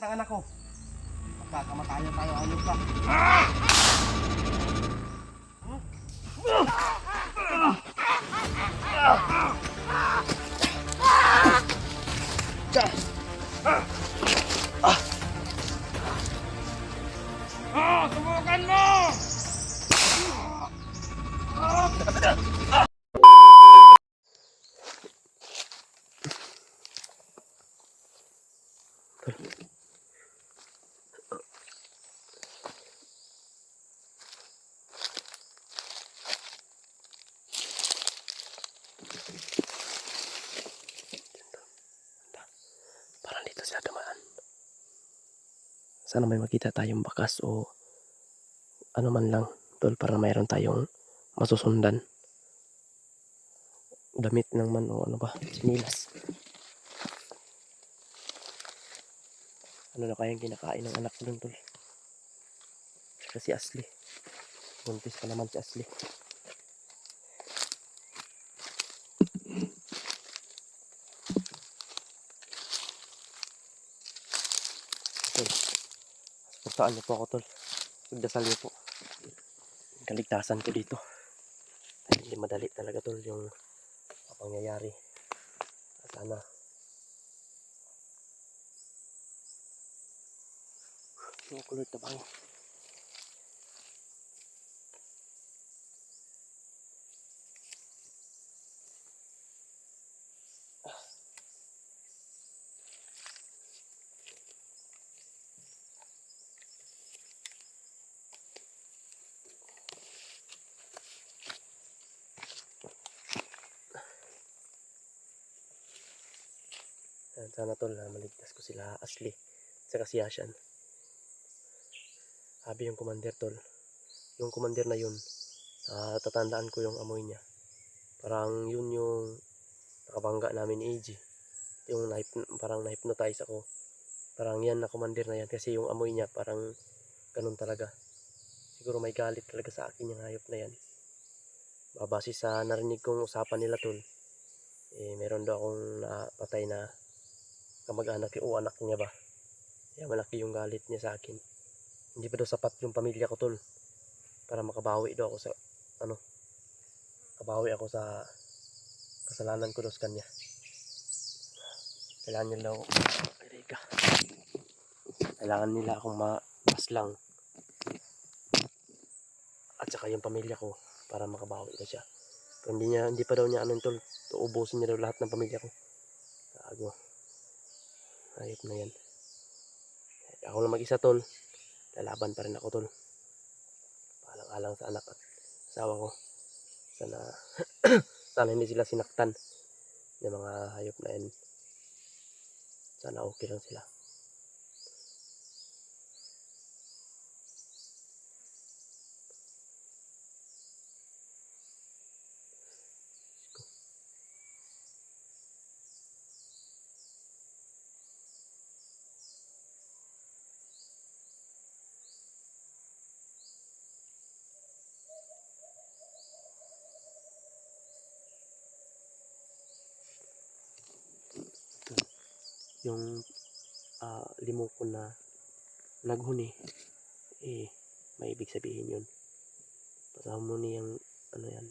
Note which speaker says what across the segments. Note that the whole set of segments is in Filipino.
Speaker 1: Ang anak ko. Magkakamatayan tayo, ayun ka.
Speaker 2: Subukan mo!
Speaker 1: Parang dito sila dumaan. Sana may makita tayong bakas o ano man lang, tol, para mayroon tayong masusundan. Damit ng man o ano ba, sinilas. Ano na kayang kinakain ng anak ko dun, tol? Saka si Ashley. Buntis pa naman si Ashley. Tol, suportaan niyo po ako, tol. Pagdasal niyo po. Kaligtasan ko dito. Ay, hindi madali talaga, tol, yung pangyayari. Sana yung kulot na bango. Sana, tol, na maligtas ko sila Ashley saka si Ashan. Sabi yung commander, tol, yung commander na yun, tatandaan ko yung amoy niya. Parang yun yung nakabangga namin ni AG. Yung parang na-hypnotize ako. Parang yan na commander na yan kasi yung amoy niya parang ganun talaga. Siguro may galit talaga sa akin yung hayop na yan. Babase sa narinig kong usapan nila, tol, meron daw akong napatay na kamag-anak o anak niya ba. Kaya malaki yung galit niya sa akin. Hindi pa daw sapat yung pamilya ko, tol, para makabawi daw ako sa kabawi ako sa kasalanan ko daw sa kanya. Kailangan nila akong mapaslang at saka yung pamilya ko para makabawi na siya. Pero hindi pa daw niya tol, uubusin niya daw lahat ng pamilya ko. Gago. Ayop na yan. Ako lang mag-isa, tol. Lalaban pa rin ako, tol. Paalang-alang sa anak at asawa ko. Sana hindi sila sinaktan ng mga hayop na yan. Sana okay lang sila. Yung limong ko na naghuni, may ibig sabihin yun. Pasama mo niyang yan,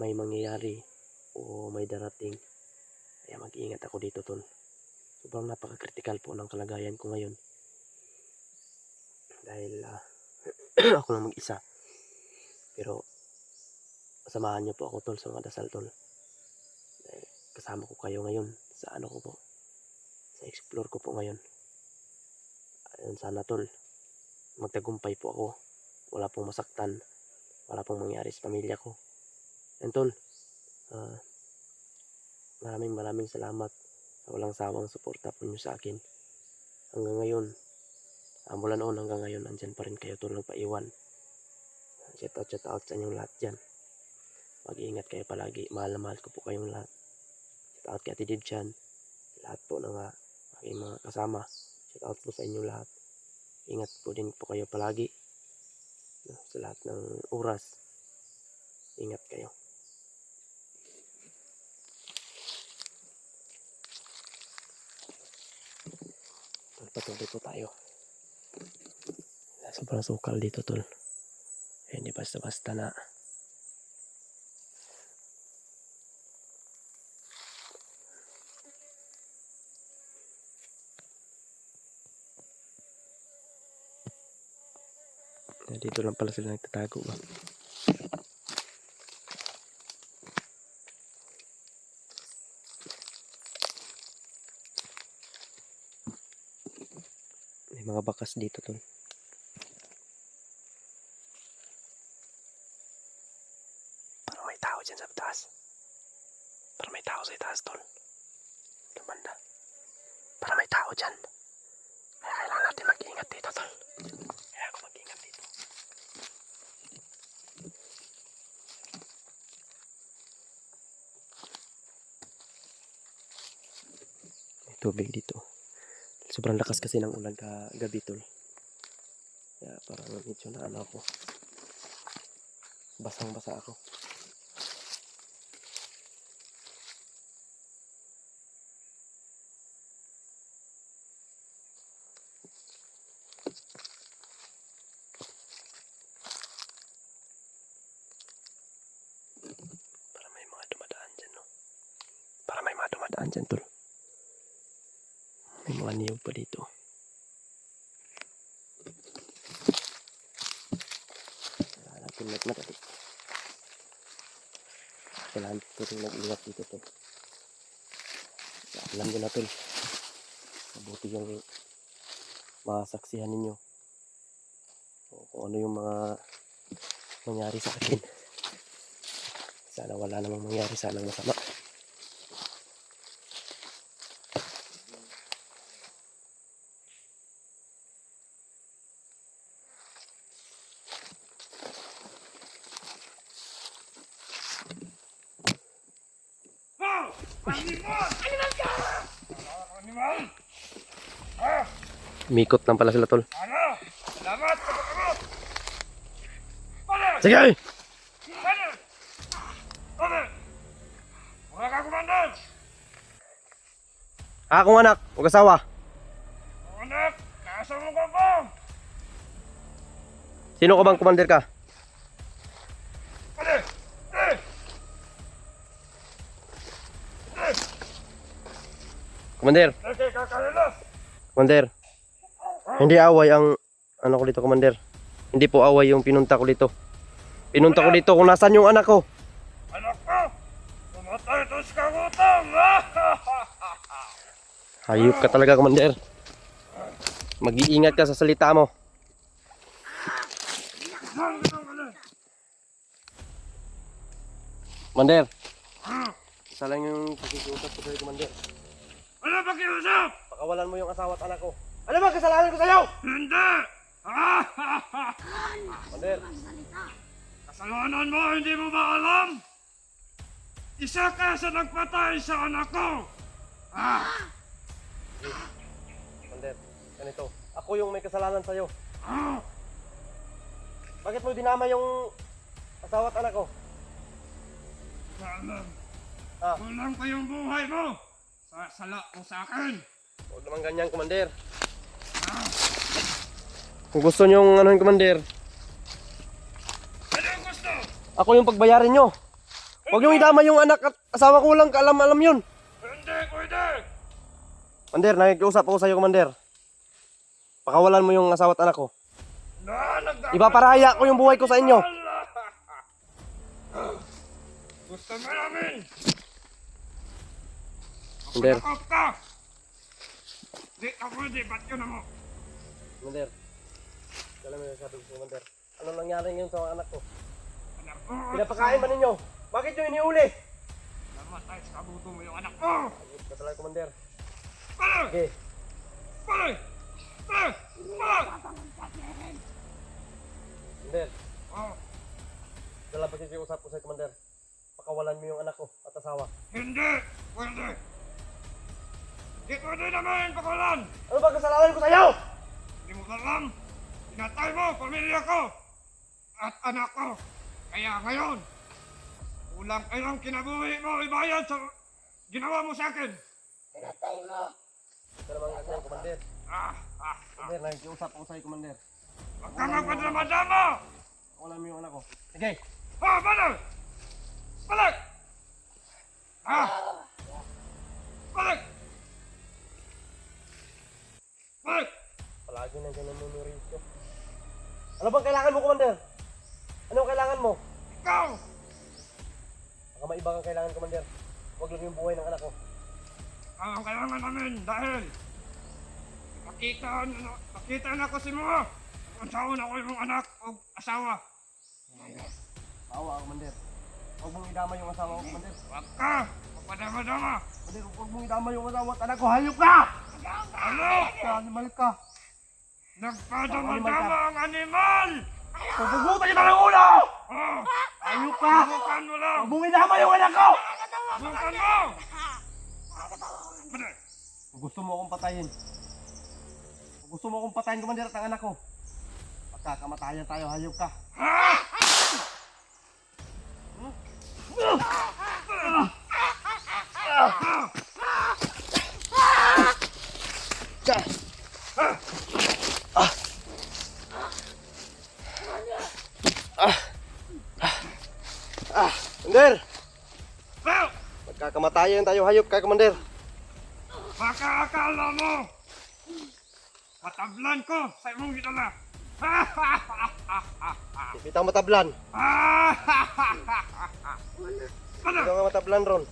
Speaker 1: may mangyayari o may darating. Kaya mag-iingat ako dito, tol. Sobrang napaka-critical po ng kalagayan ko ngayon. Dahil ako lang mag-isa. Pero samahan niyo po ako, tol, sa mga dasal, tol. Dahil kasama ko kayo ngayon sa ko po. Sa explore ko po ngayon. Ayun, sana, tol, magtagumpay po ako. Wala pong masaktan. Wala pong mangyari sa pamilya ko. And, tol, maraming salamat sa walang sawang suporta po niyo sa akin. Hanggang ngayon, mula noon hanggang ngayon, andyan pa rin kayo, tol, nagpaiwan. Shout out sa inyong lahat dyan. Mag-iingat kayo palagi. Mahal na mahal ko po kayong lahat. Shout out kay Ate Dibchan. Lahat po ng aking mga kasama. Shout out po sa inyong lahat. Ingat po din po kayo palagi. Sa lahat ng oras. Ingat kayo. Patuloy po tayo. Sobrang sukal dito, tol. Hindi basta-basta na. Dito lang pala sila nagtatago ba? May mga bakas dito, tol. Parang may tao dyan sa taas. Parang may tao sa taas, tol. Lumanda. Parang may tao dyan. Kaya kailangan natin mag-iingat dito, tol. Kaya ako mag-iingat dito. May tubig dito. Sobrang lakas kasi ng ulan kagabi, tol. Kaya parang medyo na ano ako. Basang-basa ako. Para may mga dumadaan dyan, no? Para may mga dumadaan dyan, tol. May mga niyog pa dito. Kailangan natin magmadali. Kailangan natin mag-ingat dito, tol. Alam nyo na, tol. Mabuti yung masaksihan ninyo. O kung ano yung mga nangyari sa akin. Sana wala namang mangyari sa anong masama. Mikot lang pala sila, tol.
Speaker 2: Ano? Salamat! Salamat!
Speaker 1: Sige!
Speaker 2: Ano? Ano? Mga kakumandan!
Speaker 1: Akong anak, huwag asawa.
Speaker 2: Mga anak, nasa mo ka po!
Speaker 1: Sino ka bang commander ka?
Speaker 2: Ano? Ano?
Speaker 1: Commander,
Speaker 2: Okay, kakalilas!
Speaker 1: commander. Hindi away ang ano ko dito, commander. Hindi po away yung pinunta ko dito. Pinunta ko dito kung nasaan yung anak ko.
Speaker 2: Anak ko! Tumatay ito sa kagutang!
Speaker 1: Hayop ka talaga, commander. Mag-iingat ka sa salita mo. Commander, isa lang yung pakikiusap ko sa'yo, commander.
Speaker 2: Ano ba kiusap?
Speaker 1: Pakawalan mo yung asawa at anak ko. Ano ba kasalanan ko sa'yo?
Speaker 2: Hindi!
Speaker 1: Commander,
Speaker 2: Kasalanan mo, hindi mo ba alam? Isa ka sa nagpatay sa anak ko!
Speaker 1: commander, ganito. Ako yung may kasalanan sa'yo.
Speaker 2: Ah!
Speaker 1: Bakit mo dinama yung asawa at anak ko?
Speaker 2: Alam,
Speaker 1: Ah,
Speaker 2: kulang pa yung buhay mo! Sala mo sa akin!
Speaker 1: huwag naman ganyan, commander. Kung gusto nyo yung ano yung commander,
Speaker 2: Ano ang gusto?
Speaker 1: ako yung pagbayarin nyo. Huwag nyo idama yung anak at asawa ko lang, kaalam-alam yun.
Speaker 2: Hindi, pwede!
Speaker 1: Commander, nakikiusap ako sa'yo, commander. Pakawalan mo yung asawa at anak ko. Ipaparaya ko yung buhay ko sa inyo.
Speaker 2: Gusto mo namin!
Speaker 1: Commander.
Speaker 2: Makulakop ka! Di ka pwede, ba't yun na mo?
Speaker 1: Commander, alam mo yung sabi ko, commander. Ano nangyari ngayon sa mga anak ko?
Speaker 2: Anak ko!
Speaker 1: Pinapakain ba ninyo? Bakit nyo iniuli?
Speaker 2: Namatay sa kabuto mo yung anak ko!
Speaker 1: Ayun ka talaga, commander.
Speaker 2: Pare!
Speaker 1: Okay,
Speaker 2: Pare! Pare! Pare!
Speaker 1: commander.
Speaker 2: Oh,
Speaker 1: Dala pakikiusap ko sa'yo, commander. Pakawalan mo yung anak ko at asawa.
Speaker 2: hindi! Pwede! Di pwede naman, pakawalan!
Speaker 1: Ano ba kasalanan ko sa'yo?
Speaker 2: Hindi mo alam! Pinatay mo, pamilya ko! At anak ko! Kaya ngayon, kulang kayong kinabuhi mo ibayad sa ginawa mo sa akin!
Speaker 1: Ito naman ganyan, commander. Commander, nakikiusap ako sa'yo, Commander.
Speaker 2: Huwag ka magpadama-dama!
Speaker 1: Ako lang yung anak ko. Sige!
Speaker 2: Balik! Balik! Balik! Balik!
Speaker 1: Palagi nandiyan ang Mauricio. Ano bang kailangan mo, Commander? Anong kailangan mo?
Speaker 2: Ikaw!
Speaker 1: Baka may iba kang kailangan, Commander. Huwag lang yung buhay ng anak ko.
Speaker 2: Ang kailangan namin dahil nakita na ko si mo. Asawa na ko yung anak o asawa.
Speaker 1: Awa, Commander. Huwag mong idama yung asawa ko, Commander.
Speaker 2: Huwag ka! Magpadama-dama!
Speaker 1: Commander, huwag mong idama yung asawa at anak ko. Hayop ka!
Speaker 2: Ano?
Speaker 1: Animal ka.
Speaker 2: Nagpadama-dama ang animal!
Speaker 1: Pupugutan kita ng ulo!
Speaker 2: Oh!
Speaker 1: Hayop ka!
Speaker 2: Subukan mo lang!
Speaker 1: Huwag mong idama yung anak ko!
Speaker 2: Subukan mo! Pwede!
Speaker 1: Kung gusto mo akong patayin. Kung gusto mo akong patayin, Commander, at ang anak ko. Pagkakamatayan tayo, hayop ka.
Speaker 2: Ha?
Speaker 1: Commander!
Speaker 2: Well,
Speaker 1: Pagkakamatayan tayo, hayop ka, Commander.
Speaker 2: baka akala mo matablan ko sa imong gitala.
Speaker 1: Bitaw matablan.
Speaker 2: Ano?
Speaker 1: Bitaw nga matablan ron.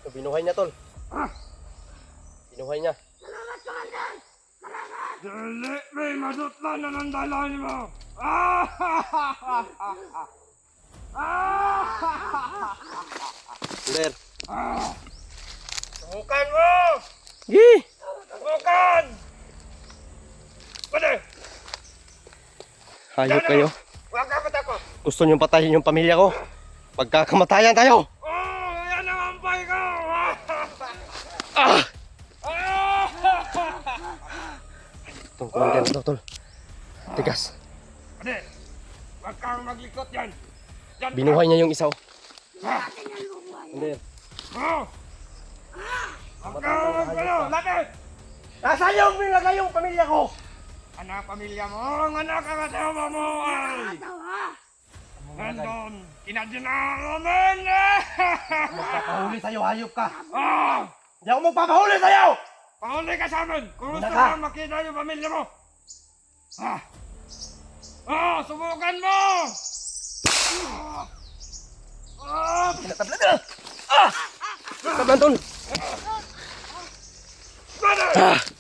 Speaker 1: So, binuhay niya, tol. Binuhay niya.
Speaker 2: Dili may madutlan na ng dalan mo.
Speaker 1: Commander.
Speaker 2: Subukan mo!
Speaker 1: Gi!
Speaker 2: Subukan! Pwede!
Speaker 1: Hayop kayo.
Speaker 2: Huwag ka matakot!
Speaker 1: Gusto niyong patayin yung pamilya ko. Pagkakamatayan tayo.
Speaker 2: Oh! Yan ang ampay ko!
Speaker 1: Ah! Itong Commander na to, tol. Tigas.
Speaker 2: Pwede! Huwag kang maglikot yan! Yan
Speaker 1: Binuhay niya yung isa, oh.
Speaker 2: ka.
Speaker 1: Commander.
Speaker 2: Oh! Huwag kang magkano! Lapit!
Speaker 1: Nasaan yung binagay yung pamilya ko?
Speaker 2: Anak pamilya mo, ang anak ang asawa mo ay... Nandun, kinadinaman
Speaker 1: Magpapahuli sa'yo, hayop ka.
Speaker 2: Oh!
Speaker 1: Hindi ako magpapahuli sa'yo!
Speaker 2: Pahuli ka sa amin kung gusto
Speaker 1: Hinaka.
Speaker 2: mo makita yung pamilya mo! Subukan mo!
Speaker 1: Tinatablan na! Tablan, tol!
Speaker 2: Brother!
Speaker 1: Ah!